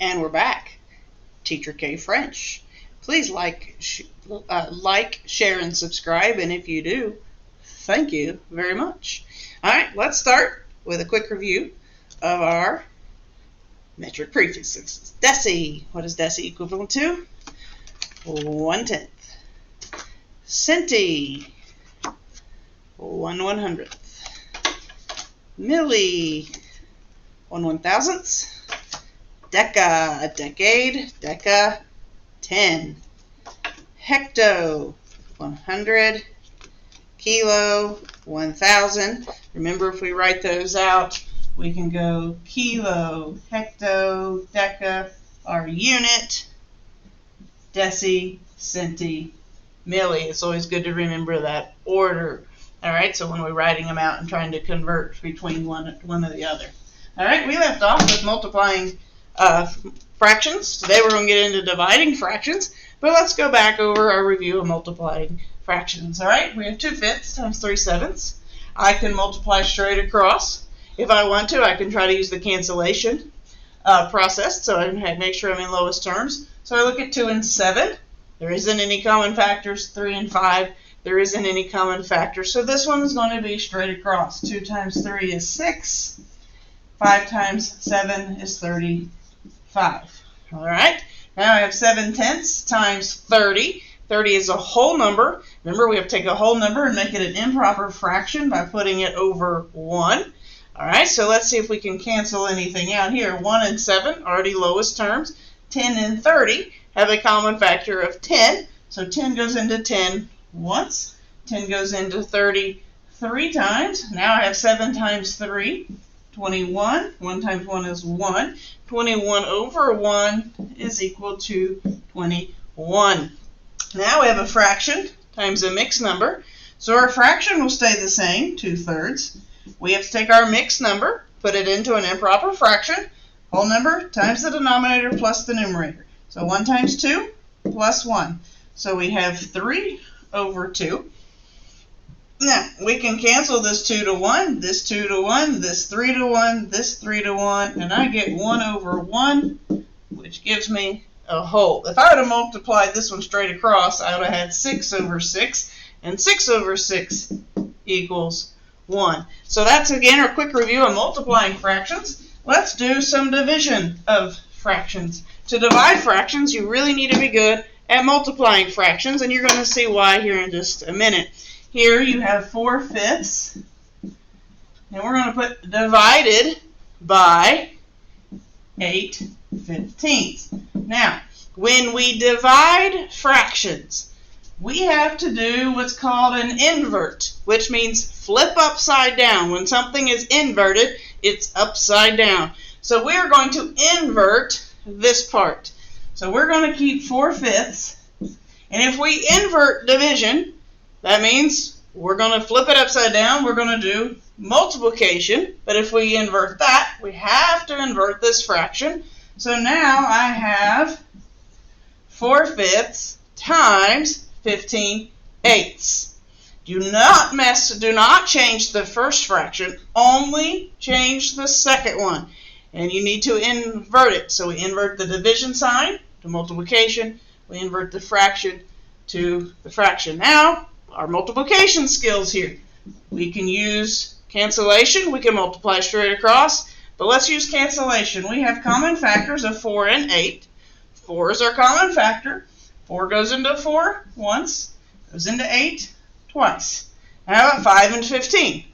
And we're back. Teacher K French. Please like, share, and subscribe. And if you do, thank you very much. All right, let's start with a quick review of our metric prefixes. Deci. What is deci equivalent to? 1/10. Centi. 1/100th. Milli. 1/1000th. Deca, a decade. Deca, 10. Hecto, 100. Kilo, 1,000. Remember, if we write those out, we can go kilo, hecto, deca, our unit, deci, centi, milli. It's always good to remember that order. All right, so when we're writing them out and trying to convert between one or the other. All right, we left off with multiplying fractions. Today we're going to get into dividing fractions, but let's go back over our review of multiplying fractions. All right, we have 2/5 times 3/7. I can multiply straight across. If I want to, I can try to use the cancellation process, so I make sure I'm in lowest terms. So I look at 2 and 7. There isn't any common factors. 3 and 5. There isn't any common factor. So this one is going to be straight across. 2 times 3 is 6. 5 times 7 is 35. All right. Now I have 7/10 times 30. 30 is a whole number. Remember, we have to take a whole number and make it an improper fraction by putting it over 1. All right. So let's see if we can cancel anything out here. 1 and 7, already lowest terms. 10 and 30 have a common factor of 10. So 10 goes into 10 once. 10 goes into 30 3 times. Now I have 7 times 3, 21. 1 times 1 is 1. 21 over 1 is equal to 21. Now we have a fraction times a mixed number. So our fraction will stay the same, 2/3. We have to take our mixed number, put it into an improper fraction, whole number times the denominator plus the numerator. So 1 times 2 plus 1. So we have 3 over 2. Now, we can cancel this 2 to 1, this 2 to 1, this 3 to 1, this 3 to 1, and I get 1 over 1, which gives me a whole. If I would have multiplied this one straight across, I would have had 6 over 6, and 6 over 6 equals 1. So that's, again, our quick review of multiplying fractions. Let's do some division of fractions. To divide fractions, you really need to be good at multiplying fractions, and you're going to see why here in just a minute. Here you have 4/5, and we're going to put divided by 8/15. Now, when we divide fractions, we have to do what's called an invert, which means flip upside down. When something is inverted, it's upside down. So we're going to invert this part. So we're going to keep 4/5, and if we invert division, that means we're going to flip it upside down. We're going to do multiplication. But if we invert that, we have to invert this fraction. So now I have 4/5 times 15/8. Do not change the first fraction. Only change the second one. And you need to invert it. So we invert the division sign to multiplication. We invert the fraction to the fraction. Now, our multiplication skills here. We can use cancellation. We can multiply straight across. But let's use cancellation. We have common factors of 4 and 8. 4 is our common factor. 4 goes into 4 once. Goes into 8 twice. How about 5 and 15?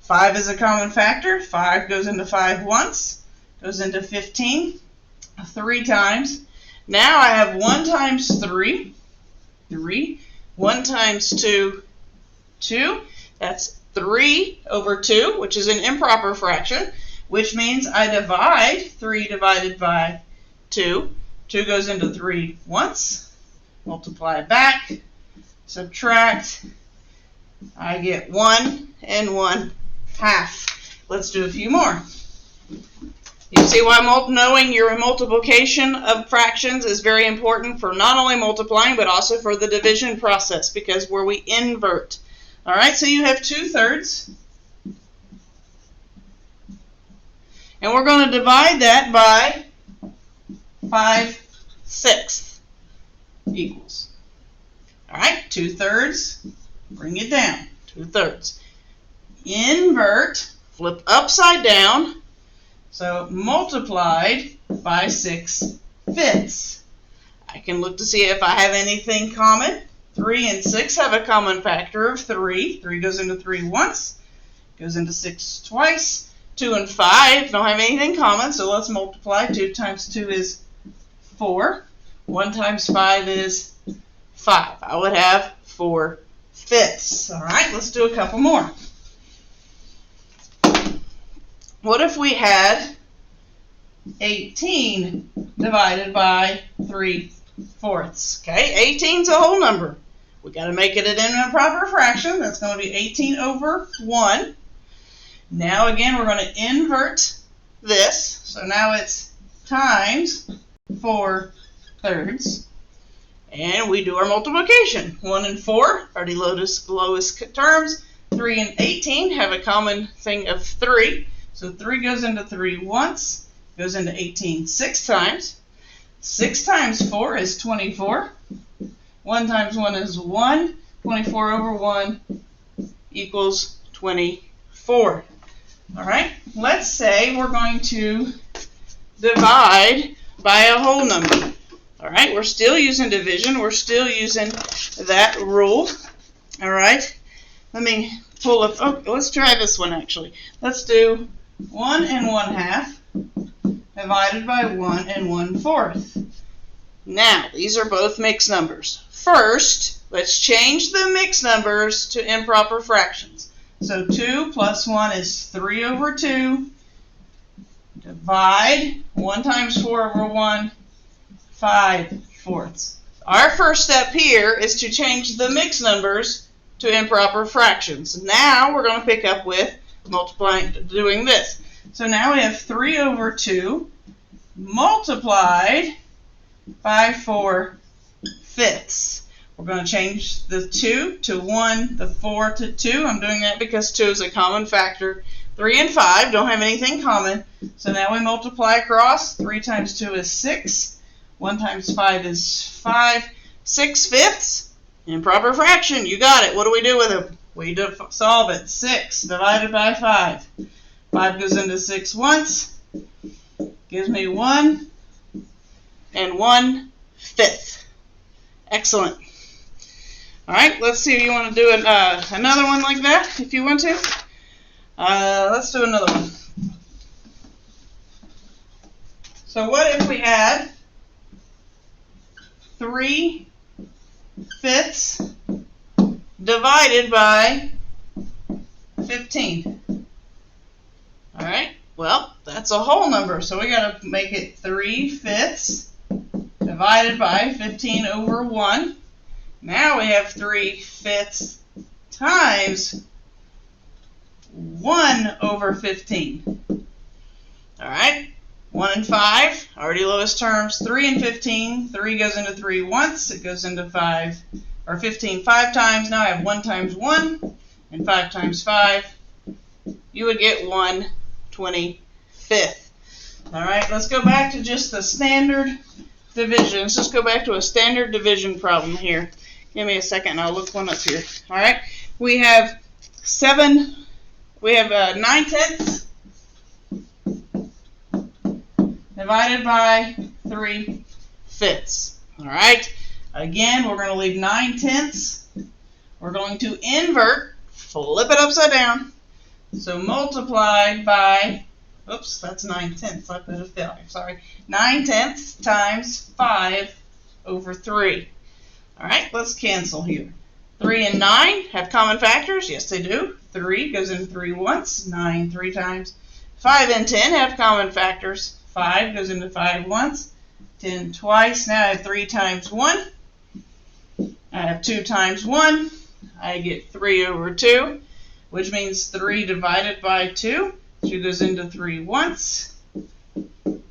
5 is a common factor. 5 goes into 5 once. Goes into 15 3 times. Now I have 1 times 3. 3. 1 times 2, 2. That's 3 over 2, which is an improper fraction, which means I divide 3 divided by 2. 2 goes into 3 once. Multiply back. Subtract. I get 1 and 1/2. Let's do a few more. You see why knowing your multiplication of fractions is very important for not only multiplying, but also for the division process, because where we invert. All right, so you have 2/3. And we're going to divide that by 5/6 equals. All right, 2/3, bring it down, 2/3. Invert, flip upside down, so multiplied by 6/5. I can look to see if I have anything common. 3 and 6 have a common factor of 3. 3 goes into 3 once, goes into 6 twice. 2 and 5 don't have anything common, so let's multiply. 2 times 2 is 4. 1 times 5 is 5. I would have 4/5. All right, let's do a couple more. What if we had 18 divided by 3/4? Okay, 18 is a whole number. We got to make it an improper fraction. That's going to be 18 over 1. Now again, we're going to invert this. So now it's times 4/3. And we do our multiplication. 1 and 4 are the lowest terms. 3 and 18 have a common thing of 3. So 3 goes into 3 once, goes into 18 6 times. 6 times 4 is 24. 1 times 1 is 1. 24 over 1 equals 24. All right, let's say we're going to divide by a whole number. All right, we're still using division. We're still using that rule. All right, let me pull up. Oh, let's try this one actually. Let's do 1 1/2 divided by 1 1/4. Now, these are both mixed numbers. First, let's change the mixed numbers to improper fractions. So 2 plus 1 is 3 over 2. Divide 1 times 4 over 1, 5/4. Our first step here is to change the mixed numbers to improper fractions. Now we're going to pick up with multiplying, doing this. So now we have 3 over 2 multiplied by 4/5. We're going to change the 2 to 1, the 4 to 2. I'm doing that because 2 is a common factor. 3 and 5 don't have anything common. So now we multiply across. 3 times 2 is 6. 1 times 5 is 5. 6/5. Improper fraction. You got it. What do we do with it? We solve it. 6 divided by 5. 5 goes into 6 once. Gives me 1 1/5. Excellent. All right, let's see if you want to do another one like that, if you want to. Let's do another one. So what if we had 3/5 divided by 15? All right, well, that's a whole number, so we got to make it 3/5 divided by 15 over 1. Now we have 3/5 times 1 over 15. All right, 1 and 5, already lowest terms. 3 and 15, 3 goes into 3 once, it goes into 5, or 15 5 times. Now I have 1 times 1 and 5 times 5. You would get 1/25. All right, let's go back to just the standard division. Let's just go back to a standard division problem here. Give me a second and I'll look one up here. All right, we have 9/10 divided by 3/5. All right, again, we're going to leave 9/10. We're going to invert, flip it upside down. So multiply by, oops, that's 9/10. I put a failure, sorry. 9/10 times 5 over 3. All right, let's cancel here. 3 and 9 have common factors. Yes, they do. 3 goes into 3 once, 9 3 times. 5 and 10 have common factors. 5 goes into 5 once, 10 twice. Now I have 3 times 1. I have 2 times 1. I get 3 over 2, which means 3 divided by 2. 2 goes into 3 once. And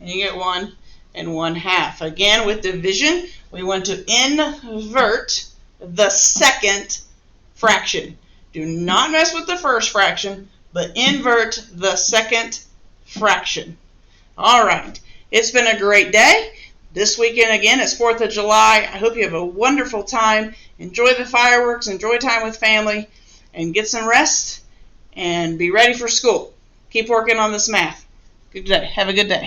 you get 1 1/2. Again, with division, we want to invert the second fraction. Do not mess with the first fraction, but invert the second fraction. All right. It's been a great day. This weekend, again, is 4th of July. I hope you have a wonderful time. Enjoy the fireworks. Enjoy time with family. And get some rest. And be ready for school. Keep working on this math. Good day. Have a good day.